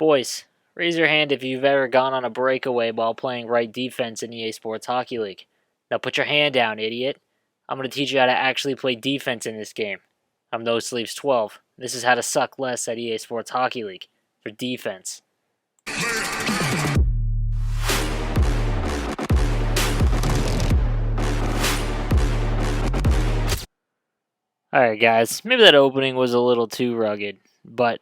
Boys, raise your hand if you've ever gone on a breakaway while playing right defense in EA Sports Hockey League. Now put your hand down, idiot. I'm going to teach you how to actually play defense in this game. I'm No Sleeves 12. This is how to suck less at EA Sports Hockey League for defense. Alright guys, maybe that opening was a little too rugged, but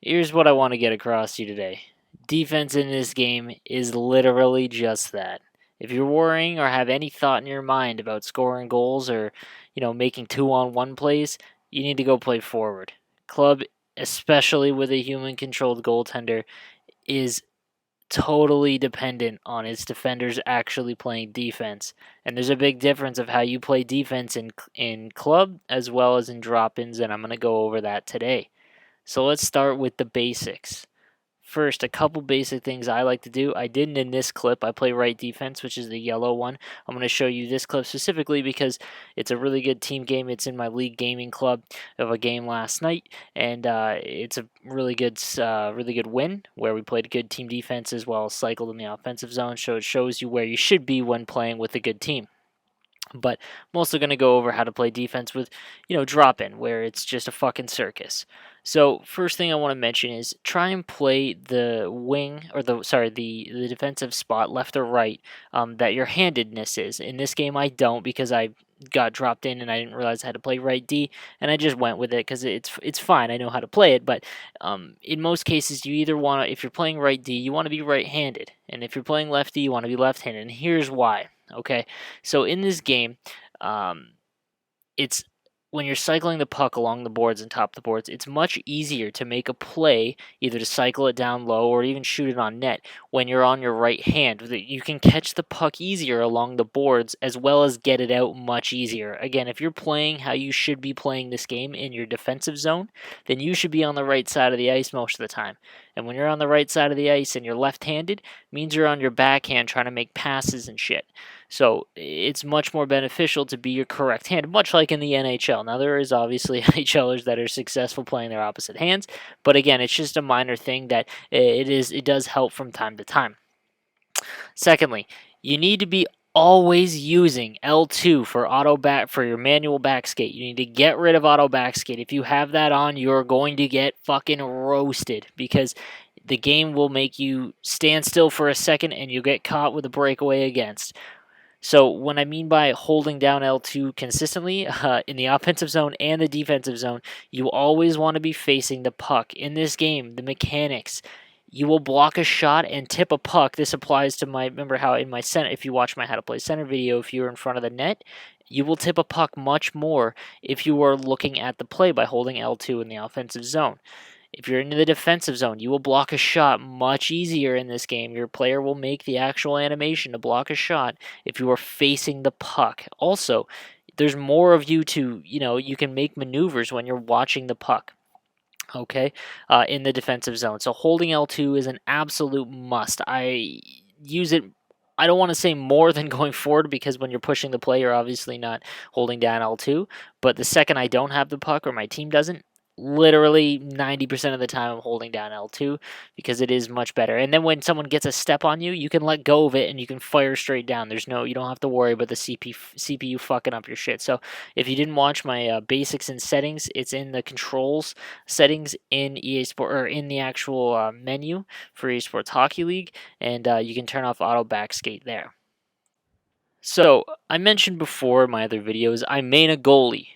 here's what I want to get across to you today. Defense in this game is literally just that. If you're worrying or have any thought in your mind about scoring goals or, making 2-on-1 plays, you need to go play forward. Club, especially with a human-controlled goaltender, is totally dependent on its defenders actually playing defense. And there's a big difference of how you play defense in club as well as in drop-ins, and I'm going to go over that today. So let's start with the basics. First, a couple basic things I like to do. I didn't in this clip. I play right defense, which is the yellow one. I'm going to show you this clip specifically because it's a really good team game. It's in my league gaming club of a game last night, and it's a really good win where we played good team defense as well as cycled in the offensive zone. So it shows you where you should be when playing with a good team. But I'm also going to go over how to play defense with, drop-in, where it's just a fucking circus. So first thing I want to mention is try and play the wing, or the defensive spot, left or right, that your handedness is. In this game, I don't because I got dropped in and I didn't realize I had to play right D, and I just went with it because it's fine. I know how to play it, but in most cases, you either want to, if you're playing right D, you want to be right-handed, and if you're playing left D, you want to be left-handed, and here's why. Okay, so in this game, it's when you're cycling the puck along the boards and top of the boards, it's much easier to make a play, either to cycle it down low or even shoot it on net when you're on your right hand. You can catch the puck easier along the boards as well as get it out much easier. Again, if you're playing how you should be playing this game in your defensive zone, then you should be on the right side of the ice most of the time. And when you're on the right side of the ice and you're left-handed, means you're on your backhand trying to make passes and shit. So it's much more beneficial to be your correct hand, much like in the NHL. Now, there is obviously NHLers that are successful playing their opposite hands, but again, it's just a minor thing that it does help from time to time. Secondly, you need to be always using L2 for your manual backskate. You need to get rid of auto backskate. If you have that on, you're going to get fucking roasted because the game will make you stand still for a second and you get caught with a breakaway against. So what I mean by holding down L2 consistently in the offensive zone and the defensive zone, you always want to be facing the puck. In this game, the mechanics, you will block a shot and tip a puck. This applies to remember how in my center, if you watch my how to play center video, if you're in front of the net, you will tip a puck much more if you are looking at the play by holding L2 in the offensive zone. If you're in the defensive zone, you will block a shot much easier in this game. Your player will make the actual animation to block a shot if you are facing the puck. Also, there's more of you to, you can make maneuvers when you're watching the puck. Okay, in the defensive zone. So holding L2 is an absolute must. I use it, I don't want to say more than going forward because when you're pushing the play, you're obviously not holding down L2. But the second I don't have the puck or my team doesn't, literally 90% of the time I'm holding down L2 because it is much better. And then when someone gets a step on you, you can let go of it and you can fire straight down. You don't have to worry about the CPU fucking up your shit. So if you didn't watch my basics and settings, it's in the controls settings in EA Sport, or in the actual menu for EA Sports Hockey League, and you can turn off auto backskate there. So, I mentioned before in my other videos, I main a goalie.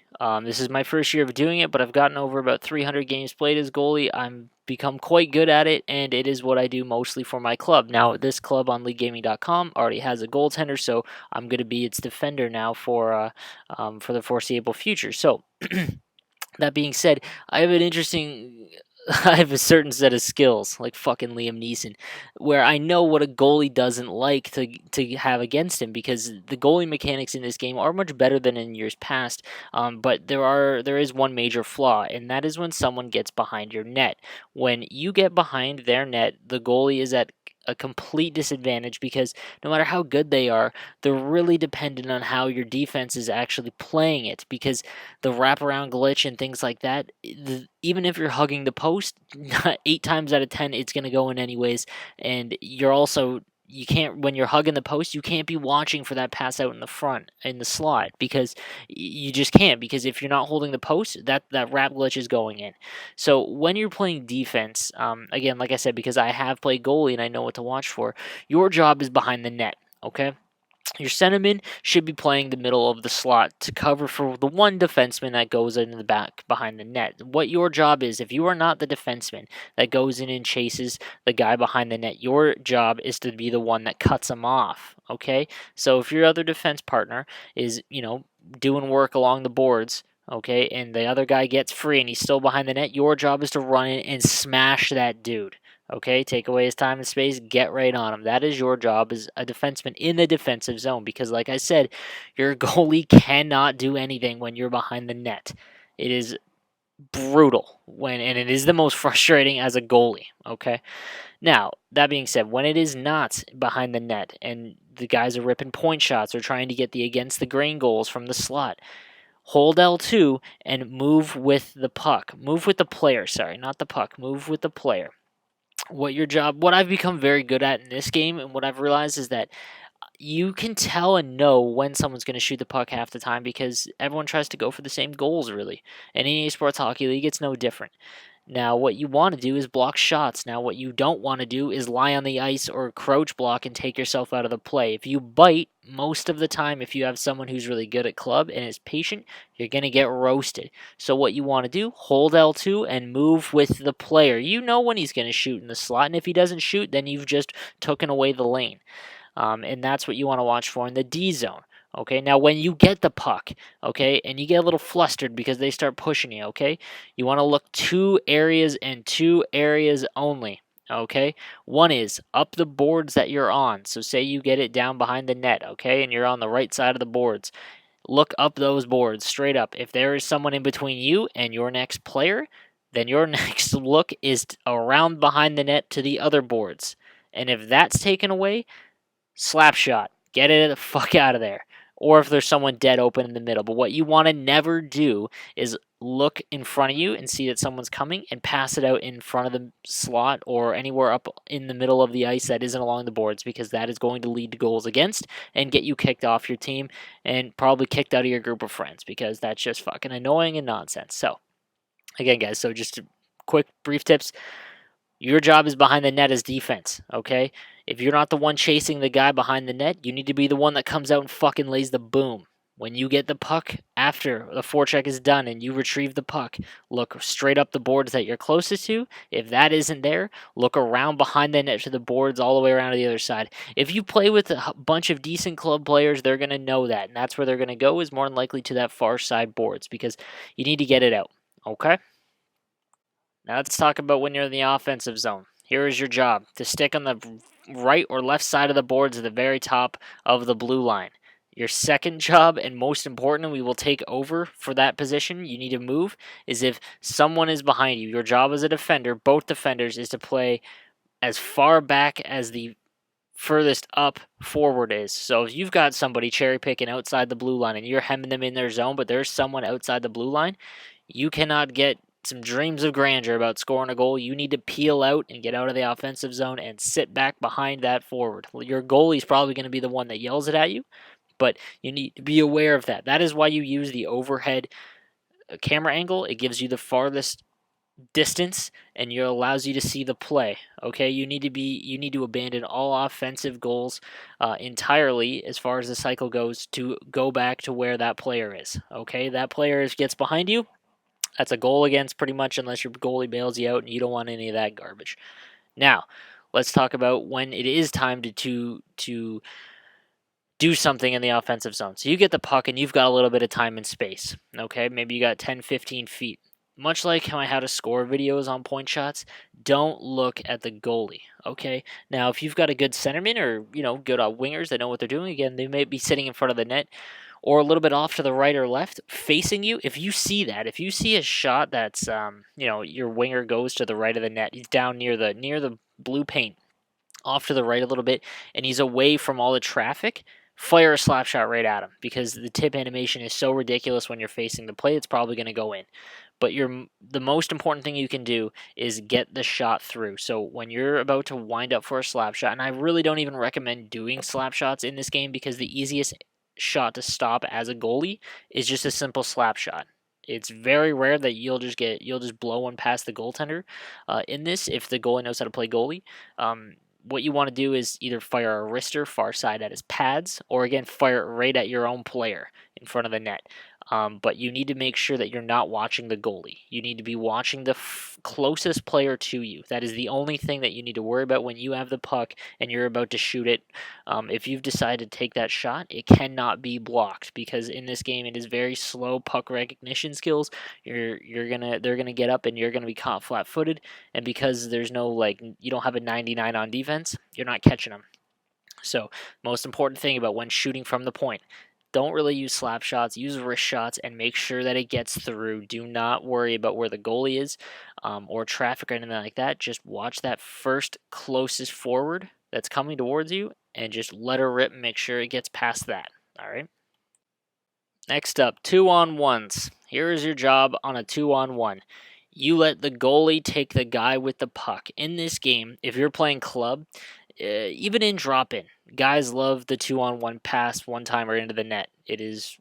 This is my first year of doing it, but I've gotten over about 300 games played as goalie. I'm become quite good at it, and it is what I do mostly for my club. Now, this club on LeagueGaming.com already has a goaltender, so I'm going to be its defender now for the foreseeable future. So, that being said, I have a certain set of skills, like fucking Liam Neeson, where I know what a goalie doesn't like to have against him, because the goalie mechanics in this game are much better than in years past, but there is one major flaw, and that is when someone gets behind your net. When you get behind their net, the goalie is at a complete disadvantage because no matter how good they are, they're really dependent on how your defense is actually playing it, because the wraparound glitch and things like that, even if you're hugging the post, 8 times out of 10 it's going to go in anyways, and you can't, when you're hugging the post, you can't be watching for that pass out in the front in the slot, because you just can't, because if you're not holding the post, that wrap glitch is going in. So when you're playing defense, again, like I said, because I have played goalie and I know what to watch for, your job is behind the net, okay? Your centerman should be playing the middle of the slot to cover for the one defenseman that goes in the back behind the net. What your job is, if you are not the defenseman that goes in and chases the guy behind the net, your job is to be the one that cuts him off, okay? So if your other defense partner is, doing work along the boards, okay, and the other guy gets free and he's still behind the net, your job is to run in and smash that dude. Okay, take away his time and space, get right on him. That is your job as a defenseman in the defensive zone, because, like I said, your goalie cannot do anything when you're behind the net. It is brutal and it is the most frustrating as a goalie. Okay, now that being said, when it is not behind the net and the guys are ripping point shots or trying to get the against the grain goals from the slot, hold L2 and move with the puck. Move with the player. Sorry, not the puck. Move with the player. What I've become very good at in this game and what I've realized is that you can tell and know when someone's going to shoot the puck half the time, because everyone tries to go for the same goals, really. And EA Sports Hockey League, it's no different. Now, what you want to do is block shots. Now, what you don't want to do is lie on the ice or crouch block and take yourself out of the play. If you bite, most of the time, if you have someone who's really good at club and is patient, you're going to get roasted. So what you want to do, hold L2 and move with the player. You know when he's going to shoot in the slot, and if he doesn't shoot, then you've just taken away the lane. And that's what you want to watch for in the D zone. Okay, now when you get the puck, okay, and you get a little flustered because they start pushing you, okay, you want to look 2 areas and 2 areas only, okay? One is up the boards that you're on. So say you get it down behind the net, okay, and you're on the right side of the boards. Look up those boards straight up. If there is someone in between you and your next player, then your next look is around behind the net to the other boards. And if that's taken away, slap shot. Get it the fuck out of there. Or if there's someone dead open in the middle. But what you want to never do is look in front of you and see that someone's coming and pass it out in front of the slot or anywhere up in the middle of the ice that isn't along the boards, because that is going to lead to goals against and get you kicked off your team and probably kicked out of your group of friends, because that's just fucking annoying and nonsense. So, again, guys, so just quick, brief tips. Your job is behind the net as defense, okay? If you're not the one chasing the guy behind the net, you need to be the one that comes out and fucking lays the boom. When you get the puck after the forecheck is done and you retrieve the puck, look straight up the boards that you're closest to. If that isn't there, look around behind the net to the boards all the way around to the other side. If you play with a bunch of decent club players, they're going to know that, and that's where they're going to go, is more than likely to that far side boards, because you need to get it out, okay? Now let's talk about when you're in the offensive zone. Here is your job: to stick on the right or left side of the boards at the very top of the blue line. Your second job, and most important, we will take over for that position, you need to move, is if someone is behind you. Your job as a defender, both defenders, is to play as far back as the furthest up forward is. So if you've got somebody cherry picking outside the blue line and you're hemming them in their zone, but there's someone outside the blue line, you cannot get some dreams of grandeur about scoring a goal. You need to peel out and get out of the offensive zone and sit back behind that forward. Your goalie's probably going to be the one that yells it at you, but you need to be aware of that. That is why you use the overhead camera angle. It gives you the farthest distance and it allows you to see the play. Okay, you need to abandon all offensive goals entirely as far as the cycle goes to go back to where that player is. Okay, that player gets behind you. That's a goal against pretty much, unless your goalie bails you out, and you don't want any of that garbage. Now, let's talk about when it is time to do something in the offensive zone. So you get the puck and you've got a little bit of time and space. Okay, maybe you got 10, 15 feet. Much like how to score videos on point shots, don't look at the goalie. Okay, now if you've got a good centerman or good wingers that know what they're doing, again, they may be sitting in front of the net or a little bit off to the right or left facing you. If you see a shot that's your winger goes to the right of the net, he's down near the blue paint, off to the right a little bit, and he's away from all the traffic, fire a slap shot right at him, because the tip animation is so ridiculous when you're facing the play, it's probably going to go in. But the most important thing you can do is get the shot through. So when you're about to wind up for a slap shot, and I really don't even recommend doing slap shots in this game, because the easiest shot to stop as a goalie is just a simple slap shot. It's very rare that you'll just blow one past the goaltender. In this, if the goalie knows how to play goalie, what you want to do is either fire a wrister far side at his pads, or again fire it right at your own player in front of the net. But you need to make sure that you're not watching the goalie. You need to be watching the closest player to you. That is the only thing that you need to worry about when you have the puck and you're about to shoot it. If you've decided to take that shot, it cannot be blocked, because in this game it is very slow puck recognition skills. They're gonna get up and you're gonna be caught flat-footed, and because there's no you don't have a 99 on defense, you're not catching them. So most important thing about when shooting from the point, don't really use slap shots, use wrist shots, and make sure that it gets through. Do not worry about where the goalie is or traffic or anything like that. Just watch that first closest forward that's coming towards you and just let her rip and make sure it gets past that. All right. Next up, 2-on-1s. Here is your job on a 2-on-1. You let the goalie take the guy with the puck. In this game, if you're playing club, even in drop-in, guys love the 2-on-1 pass one-timer into the net. It is,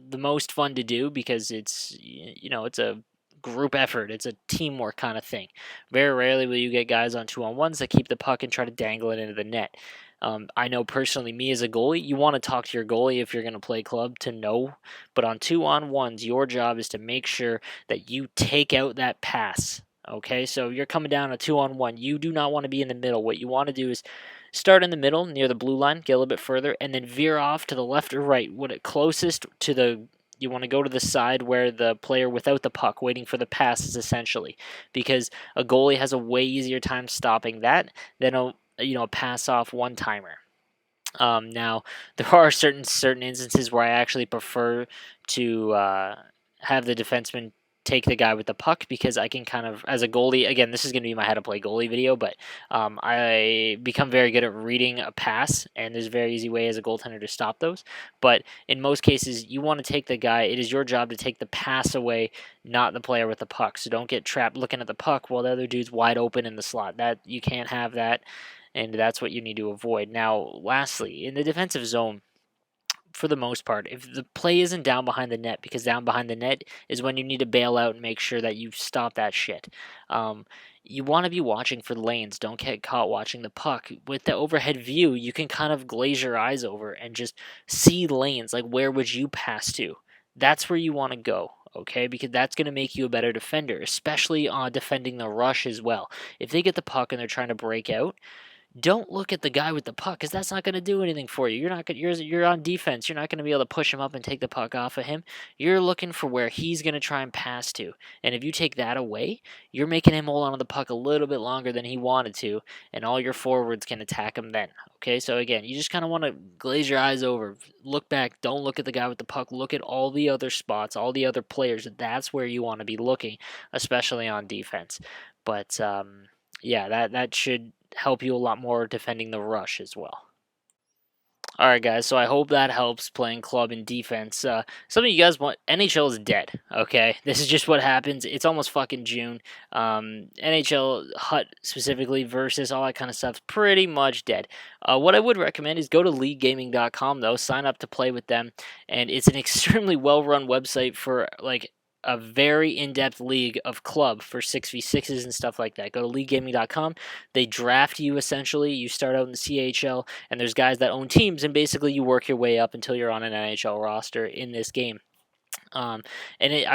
the most fun to do, because it's a group effort. It's a teamwork kind of thing. Very rarely will you get guys on 2-on-1s that keep the puck and try to dangle it into the net. I know personally, me as a goalie, you want to talk to your goalie if you're going to play club to know. But on 2-on-1s, your job is to make sure that you take out that pass. Okay, so you're coming down a 2-on-1. You do not want to be in the middle. What you want to do is start in the middle near the blue line, get a little bit further, and then veer off to the left or right. Closest to you want to go to the side where the player without the puck, waiting for the pass, is essentially, because a goalie has a way easier time stopping that than a pass off one timer. Now there are certain instances where I actually prefer to have the defenseman take the guy with the puck, because I can kind of, as a goalie, again, this is going to be my how to play goalie video, but I become very good at reading a pass, and there's a very easy way as a goaltender to stop those. But in most cases, you want to take the guy. It is your job to take the pass away, not the player with the puck. So don't get trapped looking at the puck while the other dude's wide open in the slot. That you can't have that, and that's what you need to avoid. Now, lastly, in the defensive zone, for the most part, if the play isn't down behind the net, because down behind the net is when you need to bail out and make sure that you stop that shit. You want to be watching for lanes. Don't get caught watching the puck. With the overhead view, you can kind of glaze your eyes over and just see lanes. Like, where would you pass to? That's where you want to go. Okay, because that's going to make you a better defender, especially on defending the rush as well. If they get the puck and they're trying to break out, don't look at the guy with the puck, because that's not going to do anything for you. You're on defense. You're not going to be able to push him up and take the puck off of him. You're looking for where he's going to try and pass to. And if you take that away, you're making him hold on to the puck a little bit longer than he wanted to, and all your forwards can attack him then. Okay, so again, you just kind of want to glaze your eyes over. Look back. Don't look at the guy with the puck. Look at all the other spots, all the other players. That's where you want to be looking, especially on defense. But yeah, that should help you a lot more defending the rush as well. Alright guys, so I hope that helps playing club and defense. Some of you guys want, NHL is dead, okay? This is just what happens. It's almost fucking June. NHL HUT specifically versus all that kind of stuff's pretty much dead. What I would recommend is go to leaguegaming.com though, sign up to play with them, and it's an extremely well-run website for a very in-depth league of club for 6v6s and stuff like that. Go to leaguegaming.com. They draft you, essentially. You start out in the CHL, and there's guys that own teams, and basically you work your way up until you're on an NHL roster in this game. I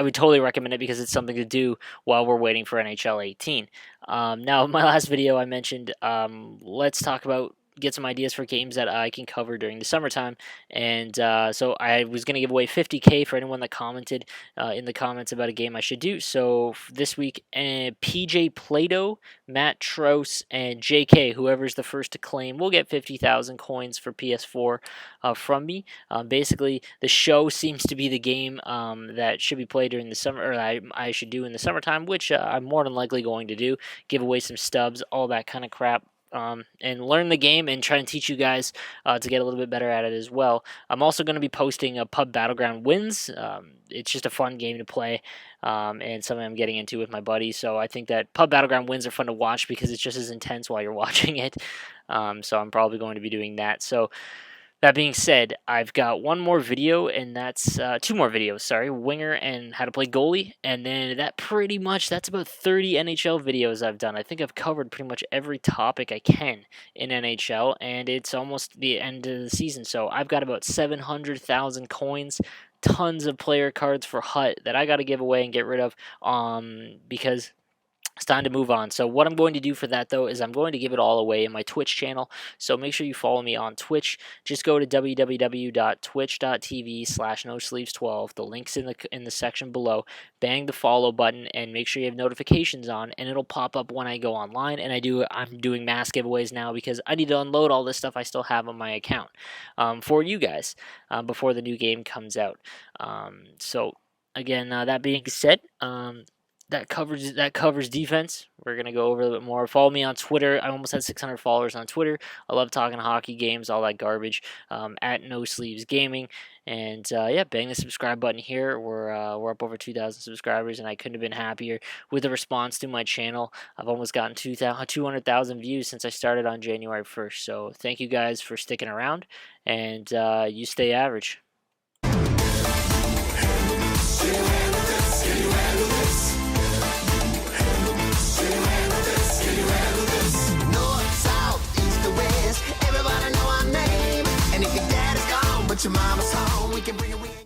would totally recommend it, because it's something to do while we're waiting for NHL 18. Now, in my last video, I mentioned let's talk about get some ideas for games that I can cover during the summertime. And so I was going to give away $50K for anyone that commented in the comments about a game I should do. So this week, PJ Plato, Matt Trouse, and JK, whoever's the first to claim, will get 50,000 coins for PS4 from me. Basically, the show seems to be the game that should be played during the summer, or I should do in the summertime, which I'm more than likely going to do. Give away some stubs, all that kind of crap. and learn the game and try and teach you guys to get a little bit better at it as well. I'm also going to be posting a Pub Battleground Wins. It's just a fun game to play, and something I'm getting into with my buddies. So I think that Pub Battleground Wins are fun to watch because it's just as intense while you're watching it. So I'm probably going to be doing that. So that being said, I've got one more video, and that's two more videos. Sorry, winger and how to play goalie, and then that's about 30 NHL videos I've done. I think I've covered pretty much every topic I can in NHL, and it's almost the end of the season, so I've got about 700,000 coins, tons of player cards for Hut that I got to give away and get rid of, because it's time to move on. So what I'm going to do for that, though, is I'm going to give it all away in my Twitch channel. So make sure you follow me on Twitch. Just go to www.twitch.tv/nosleeves12. The link's in the section below. Bang the follow button and make sure you have notifications on, and it'll pop up when I go online. And I'm doing mass giveaways now because I need to unload all this stuff I still have on my account for you guys before the new game comes out. So again, that being said. That covers defense. We're gonna go over a little bit more. Follow me on Twitter. I almost had 600 followers on Twitter. I love talking hockey games, all that garbage. At No Sleeves Gaming, and yeah, bang the subscribe button here. We're up over 2,000 subscribers, and I couldn't have been happier with the response to my channel. I've almost gotten 200,000 views since I started on January 1st. So thank you guys for sticking around, and you stay average.